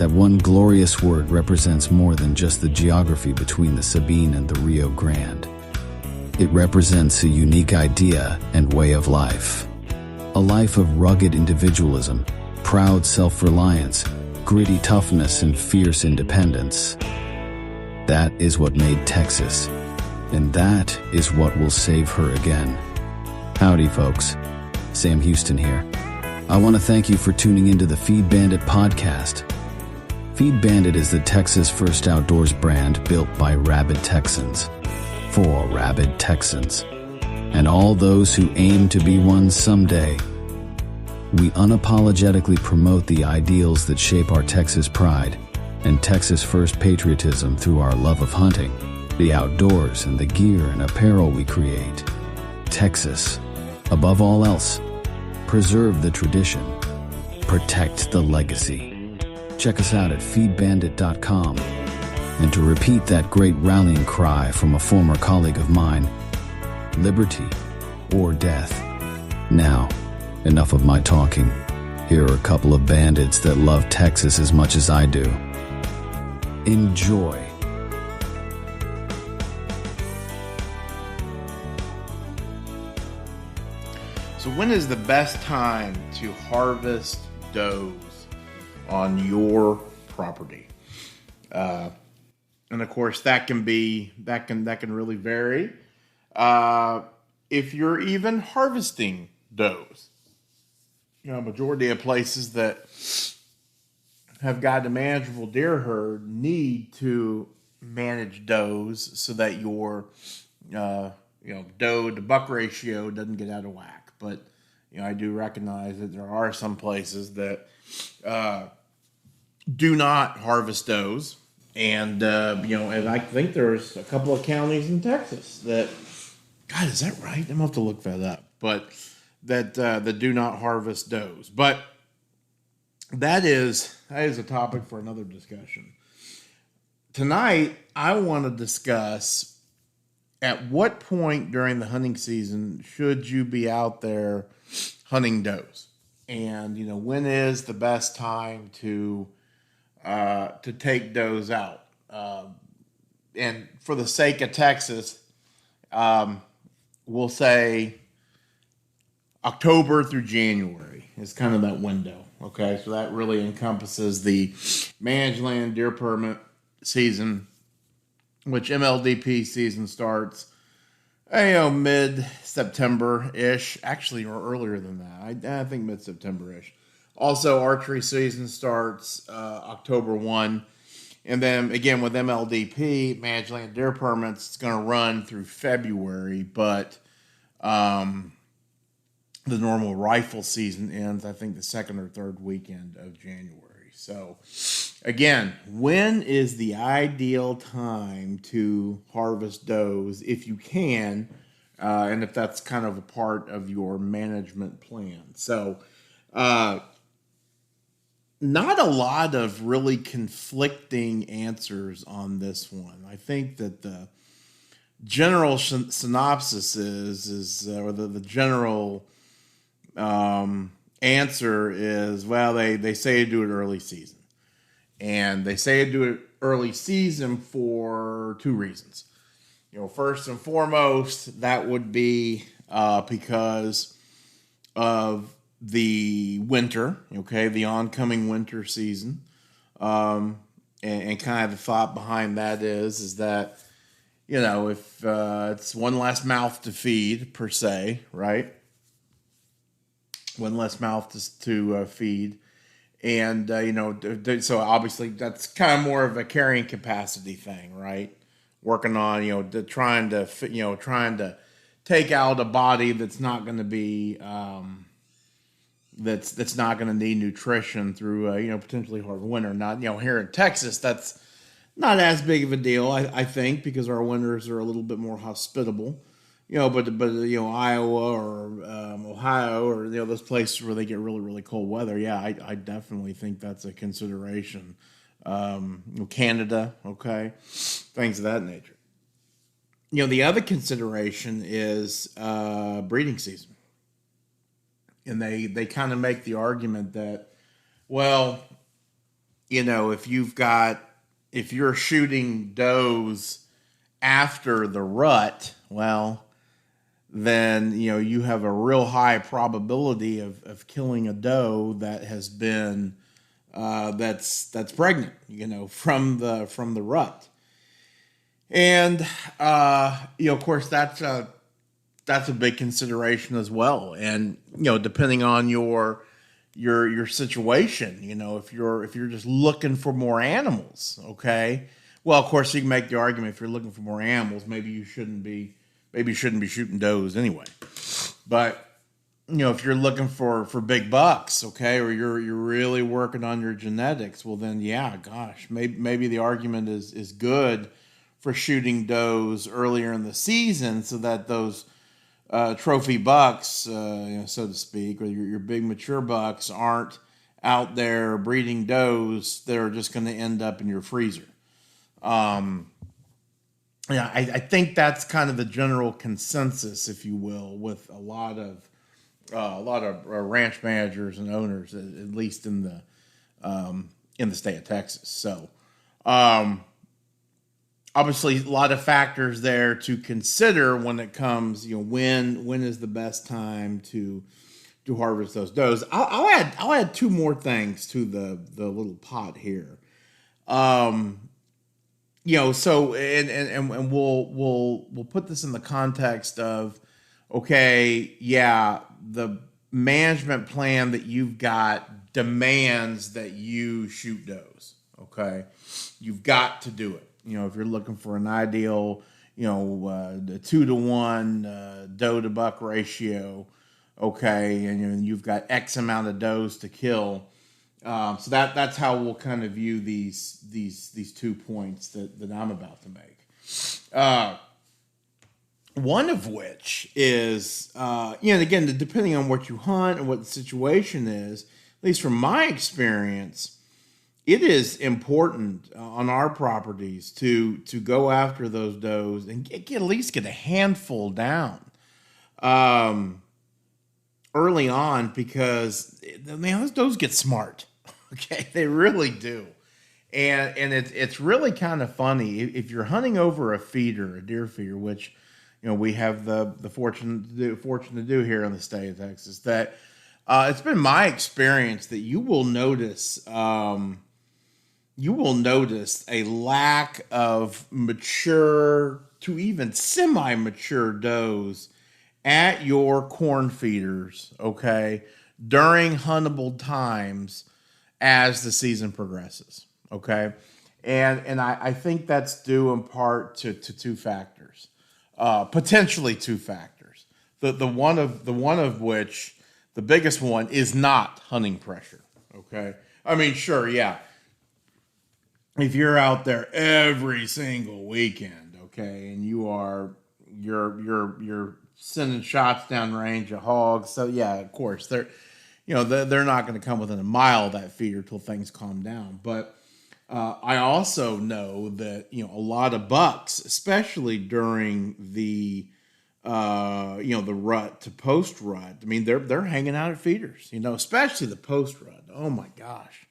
That one glorious word represents more than just the geography between the Sabine and the Rio Grande. It represents a unique idea and way of life. A life of rugged individualism, proud self-reliance, gritty toughness, and fierce independence. That is what made Texas, and that is what will save her again. Howdy, folks. Sam Houston here. I want to thank you for tuning into the Feed Bandit podcast. Feed Bandit is the Texas first outdoors brand built by rabid Texans, for rabid Texans, and all those who aim to be one someday. We unapologetically promote the ideals that shape our Texas pride and Texas first patriotism through our love of hunting, the outdoors, and the gear and apparel we create. Texas, above all else, preserve the tradition, protect the legacy. Check us out at feedbandit.com. And to repeat that great rallying cry from a former colleague of mine, liberty or death. Now, enough of my talking. Here are a couple of bandits that love Texas as much as I do. Enjoy. So when is the best time to harvest does on your property? And of course that can really vary. If you're even harvesting does, majority of places that have got a manageable deer herd need to manage does so that your doe to buck ratio doesn't get out of whack. But I do recognize that there are some places that do not harvest does, and and I think there's a couple of counties in Texas that, God, is that right? I'm gonna have to look that up. But that do not harvest does. But that is a topic for another discussion. Tonight, I want to discuss at what point during the hunting season should you be out there hunting does, and when is the best time to take does out. And for the sake of Texas, we'll say October through January is kind of that window. Okay, so that really encompasses the managed land deer permit season, which MLDP season starts, mid-September-ish, actually, or earlier than that. I think mid-September-ish. Also, archery season starts October 1. And then, again, with MLDP, managed land deer permits, it's going to run through February, but the normal rifle season ends, I think, the second or third weekend of January. So, again, when is the ideal time to harvest does if you can, and if that's kind of a part of your management plan? So, not a lot of really conflicting answers on this one. I think that the general synopsis or the general answer is, well, they say to do it early season. And they say to do it early season for two reasons. First and foremost, that would be because of the winter, the oncoming winter season. And kind of the thought behind that is that, if it's one less mouth to feed per se, right? One less mouth to feed. And, so obviously that's kind of more of a carrying capacity thing, right? Working on, trying to take out a body that's not going to be, that's not going to need nutrition through potentially hard winter. Not here in Texas, that's not as big of a deal, I think, because our winters are a little bit more hospitable. But Iowa or Ohio or those places where they get really, really cold weather, yeah, I definitely think that's a consideration. Canada, okay, things of that nature. The other consideration is breeding season. And they kind of make the argument that, well, if you're shooting does after the rut, well, then you have a real high probability of killing a doe that has been that's pregnant, from the rut. And of course that's a big consideration as well. And depending on your situation, if you're just looking for more animals, okay. Well, of course you can make the argument, if you're looking for more animals, maybe you shouldn't be shooting does anyway. But if you're looking for big bucks, okay, or you're really working on your genetics, well then maybe the argument is good for shooting does earlier in the season, so that those trophy bucks, so to speak, or your big mature bucks aren't out there breeding does that are just going to end up in your freezer. I think that's kind of the general consensus, if you will, with a lot of ranch managers and owners, at least in the state of Texas. So, obviously, a lot of factors there to consider when it comes, when is the best time to harvest those does. I'll add two more things to the little pot here. So and we'll put this in the context of, okay, yeah, the management plan that you've got demands that you shoot does. Okay, you've got to do it. If you're looking for an ideal, the 2-to-1 doe to buck ratio, okay, and you've got X amount of does to kill. So that's how we'll kind of view these 2 points that I'm about to make. One of which is, and again, depending on what you hunt and what the situation is, at least from my experience, it is important on our properties to go after those does and at least get a handful down early on, because those does get smart. Okay, they really do. And it's really kind of funny if you're hunting over a deer feeder, which we have the fortune to do here in the state of Texas. That it's been my experience that you will notice a lack of mature to even semi-mature does at your corn feeders, okay, during huntable times as the season progresses, okay? And I think that's due in part to two factors, potentially two factors. The one of which, the biggest one, is not hunting pressure, okay? I mean, sure, yeah. If you're out there every single weekend, okay, and you're sending shots down range of hogs, so yeah, of course they're not going to come within a mile of that feeder till things calm down. But I also know that a lot of bucks, especially during the the rut to post rut, I mean they're hanging out at feeders, especially the post rut. Oh my gosh.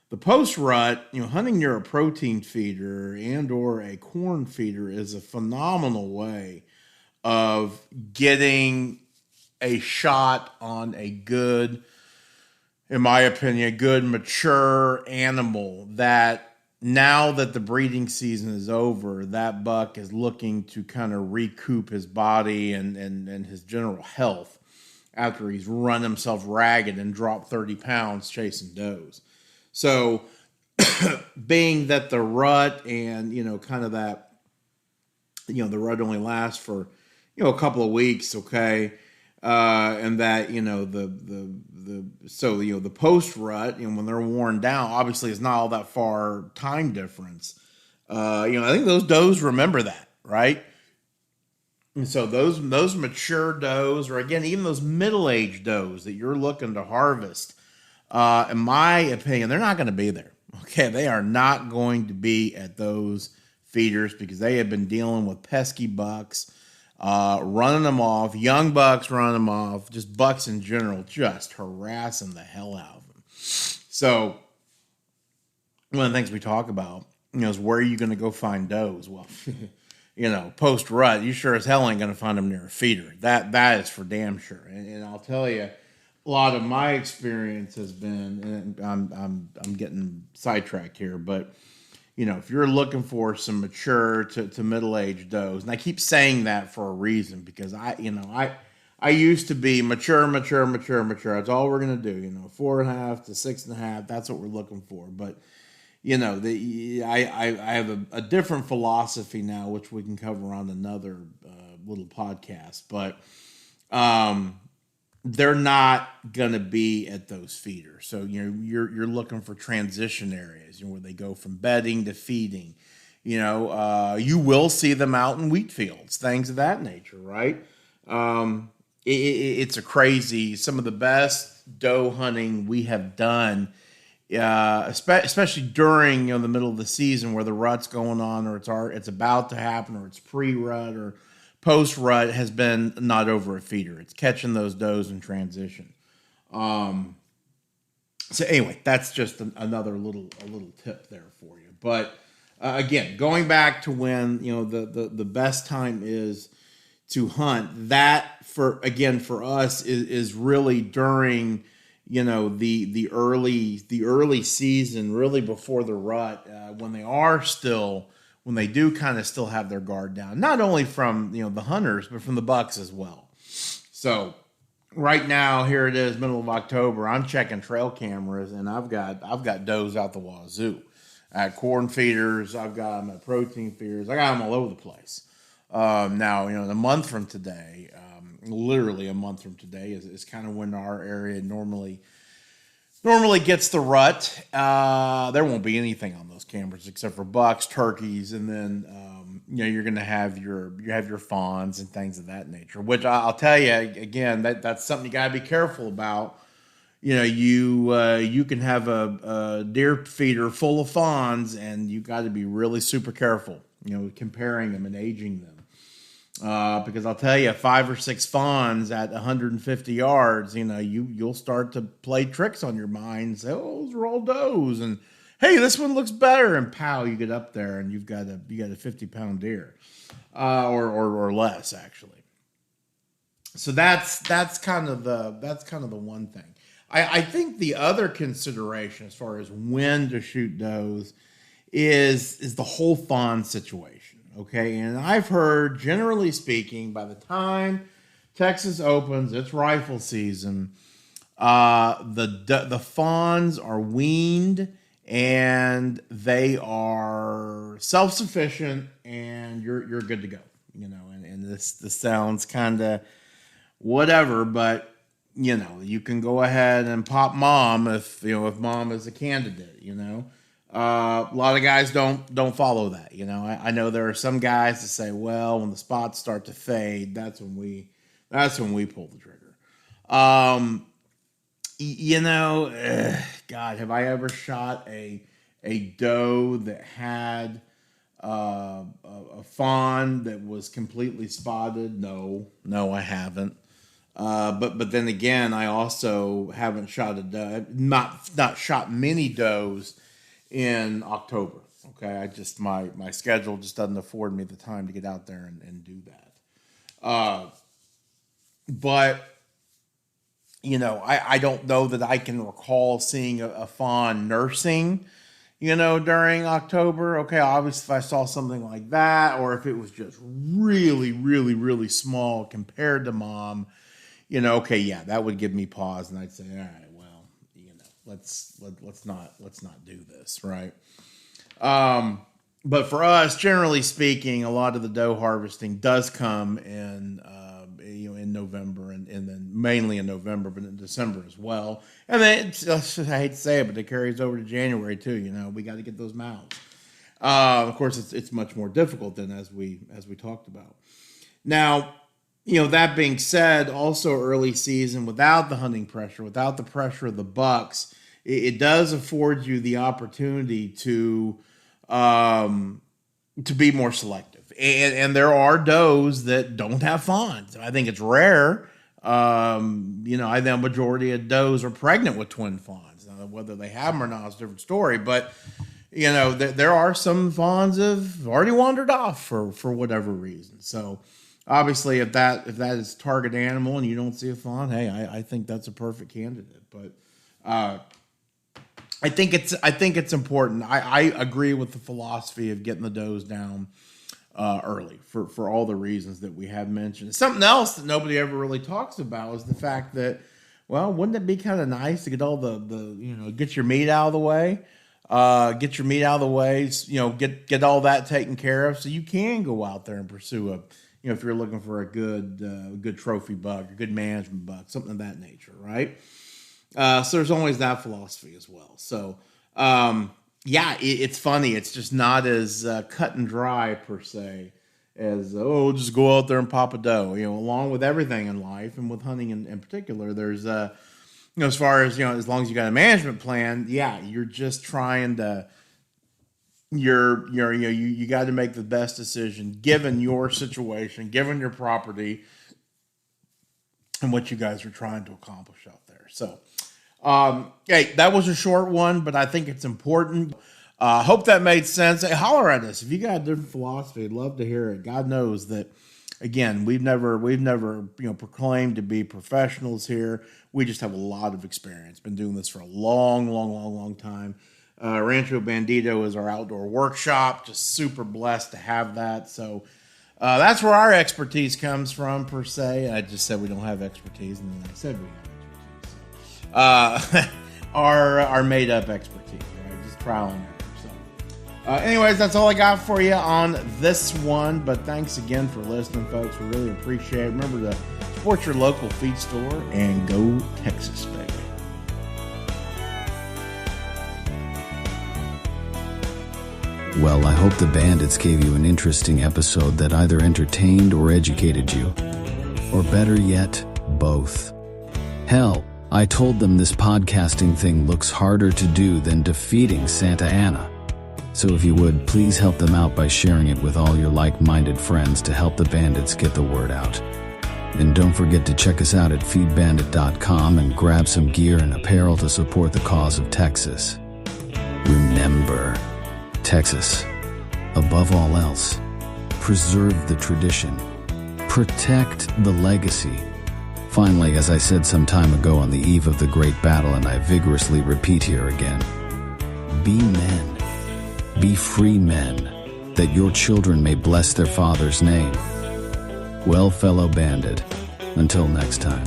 The post rut, hunting near a protein feeder and or a corn feeder is a phenomenal way of getting a shot on a good, in my opinion, a good mature animal that, now that the breeding season is over, that buck is looking to kind of recoup his body and his general health after he's run himself ragged and dropped 30 pounds chasing does. So, being that the rut and, kind of that, the rut only lasts for, a couple of weeks, okay, and that, the post rut, when they're worn down, obviously it's not all that far time difference. I think those does remember that, right? And so those mature does, or again, even those middle-aged does that you're looking to harvest, in my opinion, they're not going to be there. Okay, they are not going to be at those feeders because they have been dealing with pesky bucks, running them off, young bucks running them off, just bucks in general, just harassing the hell out of them. So, one of the things we talk about, is where are you going to go find does? Well, post rut, you sure as hell ain't going to find them near a feeder. That is for damn sure. And I'll tell you, a lot of my experience has been, and I'm getting sidetracked here, but if you're looking for some mature to middle-aged does, and I keep saying that for a reason, because I used to be mature. That's all we're gonna do. 4.5 to 6.5. That's what we're looking for. But I have a different philosophy now, which we can cover on another little podcast. But they're not gonna be at those feeders. So you're looking for transition areas, where they go from bedding to feeding. You will see them out in wheat fields, things of that nature, right? It's a crazy. Some of the best doe hunting we have done, especially during the middle of the season where the rut's going on, or it's about to happen, or it's pre-rut or post-rut, has been not over a feeder. It's catching those does in transition. So anyway, that's just another little tip there for you. But again, going back to when the best time is to hunt, that for us is really during the early season, really before the rut, when they do kind of still have their guard down, not only from the hunters, but from the bucks as well. So right now, here it is, middle of October, I'm checking trail cameras, and I've got does out the wazoo at corn feeders. I've got them at protein feeders. I got them all over the place. Now, a month from today, literally a month from today is kind of when our area normally gets the rut. There won't be anything on those cameras except for bucks, turkeys, and then you're going to have your fawns and things of that nature. Which I'll tell you again, that's something you got to be careful about. You can have a deer feeder full of fawns, and you got to be really super careful, comparing them and aging them. Because I'll tell you, 5 or 6 fawns at 150 yards, you'll start to play tricks on your mind and say, oh, those are all does, and hey, this one looks better, and pow, you get up there and you've got a 50-pound deer, or less actually. So that's kind of the one thing. I think the other consideration as far as when to shoot does is the whole fawn situation. Okay, and I've heard, generally speaking, by the time Texas opens its rifle season, the fawns are weaned and they are self-sufficient, and you're good to go. And this sounds kind of whatever, but you can go ahead and pop mom if mom is a candidate. A lot of guys don't follow that. I know there are some guys that say, well, when the spots start to fade, that's when we pull the trigger. God, have I ever shot a doe that had a fawn that was completely spotted? No, I haven't. But then again, I also haven't shot a doe, not shot many does in October. Okay, my schedule just doesn't afford me the time to get out there and do that. But I don't know that I can recall seeing a fawn nursing, during October. Okay, obviously if I saw something like that, or if it was just really, really, really small compared to mom, okay, yeah, that would give me pause, and I'd say, all right, well, let's not do this, right? But for us, generally speaking, a lot of the doe harvesting does come in November, and then mainly in November, but in December as well. And then I hate to say it, but it carries over to January too. We got to get those mouths. Of course, it's much more difficult than as we talked about. Now, that being said, also early season, without the hunting pressure, without the pressure of the bucks, it does afford you the opportunity to be more selective. And there are does that don't have fawns. I think it's rare. I think a majority of does are pregnant with twin fawns. Now, whether they have them or not is a different story. But there are some fawns have already wandered off for whatever reason. So obviously, if that is target animal and you don't see a fawn, hey, I think that's a perfect candidate. But I think it's important. I agree with the philosophy of getting the does down early for all the reasons that we have mentioned. Something else that nobody ever really talks about is the fact that, well, wouldn't it be kind of nice to get all get your meat out of the way? Get your meat out of the way, get all that taken care of so you can go out there and pursue if you're looking for a good trophy buck, a good management buck, something of that nature, right? So there's always that philosophy as well. So, it's funny. It's just not as cut and dry per se as, just go out there and pop a doe. Along with everything in life and with hunting in particular, there's as far as, as long as you got a management plan, you're just trying to, you got to make the best decision given your situation, given your property, and what you guys are trying to accomplish out there. So, hey, that was a short one, but I think it's important. Hope that made sense. Hey, holler at us if you got a different philosophy. I'd love to hear it. God knows that. Again, we've never proclaimed to be professionals here. We just have a lot of experience. Been doing this for a long time. Rancho Bandito is our outdoor workshop. Just super blessed to have that. So that's where our expertise comes from, per se. I just said we don't have expertise, and then I said we have expertise. So, our made up expertise, right? Just trial and error. Anyways, that's all I got for you on this one. But thanks again for listening, folks. We really appreciate it. Remember to support your local feed store and go Texas, baby. Well, I hope the Bandits gave you an interesting episode that either entertained or educated you. Or better yet, both. Hell, I told them this podcasting thing looks harder to do than defeating Santa Anna. So if you would, please help them out by sharing it with all your like-minded friends to help the Bandits get the word out. And don't forget to check us out at feedbandit.com and grab some gear and apparel to support the cause of Texas. Remember, Texas, above all else, preserve the tradition, protect the legacy. Finally, as I said some time ago on the eve of the great battle, and I vigorously repeat here again, be men. Be free men, that your children may bless their father's name. Well, fellow bandit, until next time.